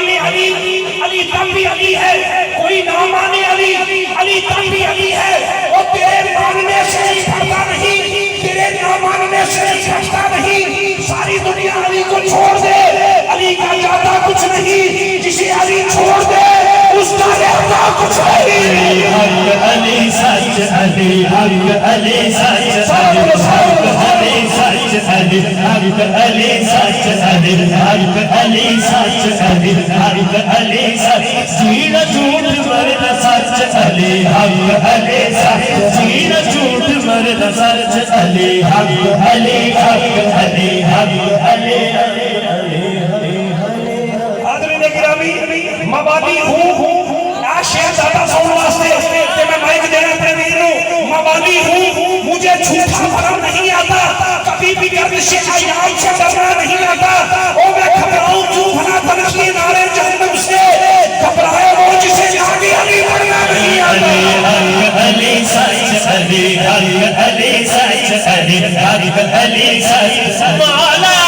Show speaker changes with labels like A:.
A: माने अली, अली तब भी अली है। कोई ना माने अली, अली तब भी अली है। वो तेरे मानने से फटता नहीं, तेरे ना मानने से फटता नहीं। सारी दुनिया अली को छोड़ दे, अली का ज्यादा कुछ नहीं। जिसे अली छोड़ दे उसका ज्यादा कुछ नहीं।
B: हक अली सच अली, हक अली सच अली, हक अली सच अली, हक अली सच अली, हक अली सच अली, हक अली सच। जीन झूठ मरना सच अली, हक अली सच। जीन झूठ मरना सच अली, हक अली, हक अली, हक अली।
A: आदरणीय गिरामी मवादी हूँ शेर दादा सोन वास्ते ते मैं माइक देना अपने वीर नु। मवादी हूँ, मुझे झूठा भरम नहीं आता, कभी भी गर्द से अयाम से डरना नहीं आता। ओ मैं घबराऊं क्यों भला तनकी नारे जहन्नम से, घबराए वो जिसे आगे अली बढ़ना नहीं आता।
B: हक अली सच अली, हक अली सच अली, हक अली सच मौला।